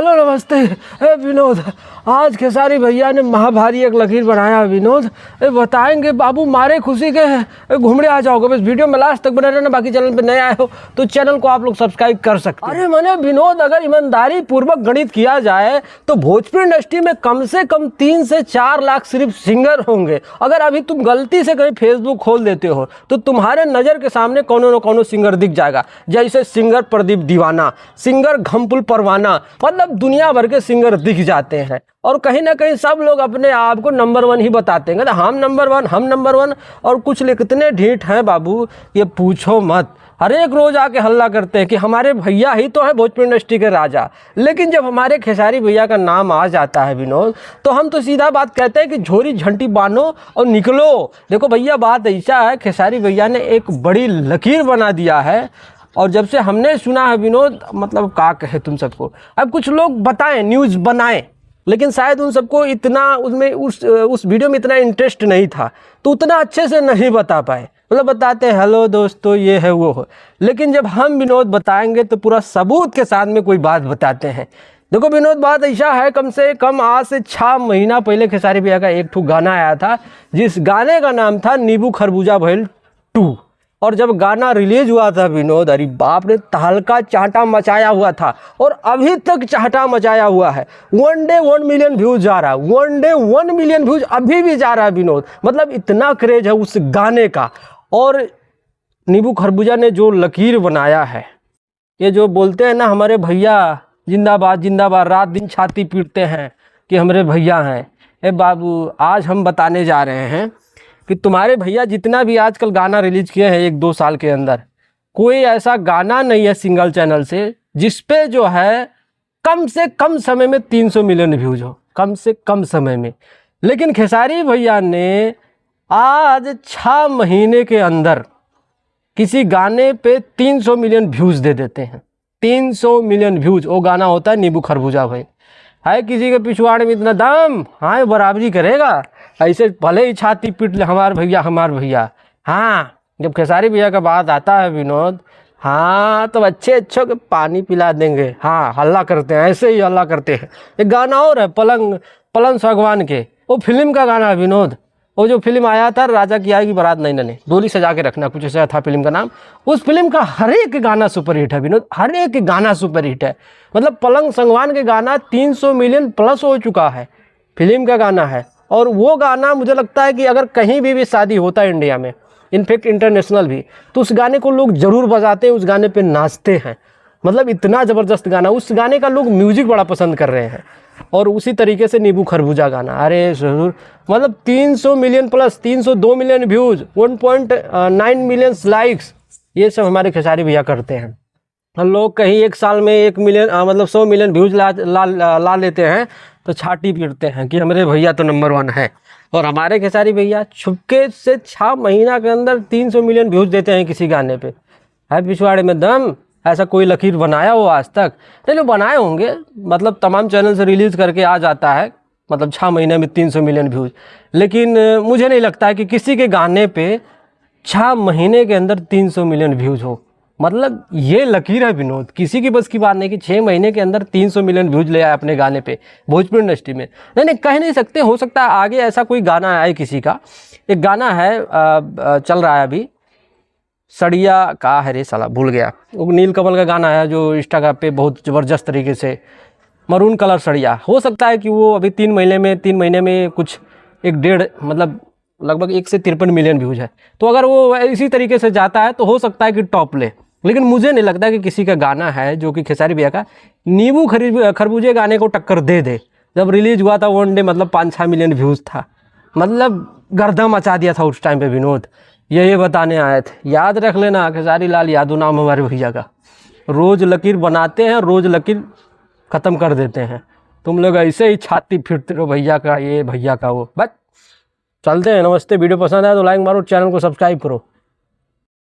Hello नमस्ते। विनोद, आज खेसारी भैया ने महाभारी एक लकीर बनाया। विनोद बताएंगे, बाबू मारे खुशी के घूमने आ जाओगे। बस वीडियो में लास्ट तक बने रहना। बाकी चैनल पे नए आए हो तो चैनल को आप लोग सब्सक्राइब कर सकते हैं। अरे मैंने विनोद, अगर ईमानदारी पूर्वक गणित किया जाए तो भोजपुरी इंडस्ट्री में कम से कम 3 से 4 लाख सिर्फ सिंगर होंगे। अगर अभी तुम गलती से कहीं फेसबुक खोल देते हो तो तुम्हारे नज़र के सामने कोनो न कोनो सिंगर दिख जाएगा। जैसे सिंगर प्रदीप दीवाना, सिंगर घमपुल परवाना, मतलब दुनिया भर के सिंगर दिख जाते हैं। और कहीं ना कहीं सब लोग अपने आप को नंबर 1 ही बताते हैं, हम नंबर 1, हम नंबर 1। और कुछ लोग इतने ढीठ हैं बाबू, ये पूछो मत। हर एक रोज आके हल्ला करते हैं कि हमारे भैया ही तो है भोजपुरी इंडस्ट्री के राजा। लेकिन जब हमारे खेसारी भैया का नाम आ जाता है विनोद, तो हम तो सीधा बात कहते हैं कि झोरी झंटी बांधो और निकलो। देखो भैया, बात ऐसा है, खेसारी भैया ने एक बड़ी लकीर बना दिया है। और जब से हमने सुना है विनोद, मतलब क्या कहे तुम सबको। अब कुछ लोग बताएं, न्यूज़ बनाएं, लेकिन शायद उन सबको इतना उसमें उस वीडियो में इतना इंटरेस्ट नहीं था, तो उतना अच्छे से नहीं बता पाए। मतलब बताते हैं हेलो दोस्तों ये है वो है, लेकिन जब हम विनोद बताएंगे तो पूरा सबूत के साथ में कोई बात बताते हैं। देखो विनोद, बात ऐसा है, कम से कम आज से 6 महीना पहले खेसारी भैया का एक ठो गाना आया था, जिस गाने का नाम था नींबू खरबूजा भइल 2। और जब गाना रिलीज हुआ था विनोद, अरे बाप रे, तहलका चाहटा मचाया हुआ था और अभी तक चाहटा मचाया हुआ है। 1 डे 1 मिलियन व्यूज जा रहा है, 1 डे 1 मिलियन व्यूज अभी भी जा रहा है विनोद। मतलब इतना क्रेज है उस गाने का। और नींबू खरबूजा ने जो लकीर बनाया है, ये जो बोलते हैं ना हमारे भैया जिंदाबाद जिंदाबाद, रात दिन छाती पीटते हैं कि हमारे भैया हैं। ए बाबू, आज हम बताने जा रहे हैं कि तुम्हारे भैया जितना भी आजकल गाना रिलीज किए हैं 1-2 साल के अंदर, कोई ऐसा गाना नहीं है सिंगल चैनल से जिस पे जो है कम से कम समय में 300 मिलियन व्यूज हो, कम से कम समय में। लेकिन खेसारी भैया ने आज 6 महीने के अंदर किसी गाने पे 300 मिलियन व्यूज दे देते हैं। 300 मिलियन व्यूज, वो गाना होता है नींबू खरबूजा भाई। है किसी के पिछवाड़े में इतना दम, हाँ बराबरी करेगा। ऐसे भले ही छाती पीट ले हमारे भैया। हाँ, जब खेसारी भैया का बात आता है विनोद, हाँ तो अच्छे के पानी पिला देंगे। हाँ, हल्ला करते हैं, ऐसे ही हल्ला करते हैं। एक गाना और है पलंग सागवान के, वो फिल्म का गाना है विनोद। वो जो फिल्म आया था राजा की आएगी बारात नहीं, डोली सजा के रखना, कुछ ऐसा था फिल्म का नाम। उस फिल्म का हर एक गाना सुपरहिट है विनोद, हर एक गाना सुपरहिट है। मतलब पलंग सागवान के गाना 300 मिलियन प्लस हो चुका है, फिल्म का गाना है। और वो गाना मुझे लगता है कि अगर कहीं भी शादी होता है इंडिया में, इनफैक्ट इंटरनेशनल भी, तो उस गाने को लोग ज़रूर बजाते हैं, उस गाने पे नाचते हैं। मतलब इतना ज़बरदस्त गाना, उस गाने का लोग म्यूज़िक बड़ा पसंद कर रहे हैं। और उसी तरीके से नींबू खरबूजा गाना, अरे ज़रूर, मतलब 300 million plus, 302 million views, 1.9 million likes, ये सब हमारे खेसारी भैया करते हैं। हम लोग कहीं एक साल में 1 मिलियन मतलब 100 मिलियन व्यूज़ ला लेते हैं तो छाती पीटते हैं कि हमारे भैया तो नंबर 1 है। और हमारे खेसारी भैया छुपके से 6 महीना के अंदर 300 मिलियन व्यूज़ देते हैं किसी गाने पे। है पिछवाड़े में दम, ऐसा कोई लकीर बनाया हो आज तक? नहीं, बनाए होंगे, मतलब तमाम चैनल से रिलीज़ करके आ जाता है, मतलब 6 महीने में 300 मिलियन व्यूज़। लेकिन मुझे नहीं लगता है कि किसी के गाने पे 6 महीने के अंदर 300 मिलियन व्यूज़ हो। मतलब ये लकीर है विनोद, किसी की बस की बात नहीं कि 6 महीने के अंदर 300 मिलियन व्यूज ले आए अपने गाने पे भोजपुरी इंडस्ट्री में। नहीं, कह नहीं सकते, हो सकता है आगे ऐसा कोई गाना आए किसी का। एक गाना है चल रहा है अभी, सड़िया का है रे साला, भूल गया, वो नील कमल का गाना है जो इंस्टाग्राम पे बहुत ज़बरदस्त तरीके से, मरून कलर सड़िया। हो सकता है कि वो अभी 3 महीने में कुछ 1.5 मतलब लगभग 1 से 53 मिलियन व्यूज है। तो अगर वो इसी तरीके से जाता है तो हो सकता है कि टॉप ले। लेकिन मुझे नहीं लगता कि किसी का गाना है जो कि खेसारी भैया का नींबू खरबूजे गाने को टक्कर दे दे। जब रिलीज हुआ था 1 डे मतलब 5-6 मिलियन व्यूज़ था, मतलब गर्दा मचा दिया था उस टाइम पे विनोद। ये बताने आए थे, याद रख लेना, खेसारी लाल यादव नाम हमारे भैया का। रोज़ लकीर बनाते हैं, रोज़ लकीर ख़त्म कर देते हैं। तुम लोग ऐसे ही छाती फिरते रहो, भैया का ये भैया का वो। बस चलते हैं, नमस्ते। वीडियो पसंद आया तो लाइक मारो, चैनल को सब्सक्राइब करो।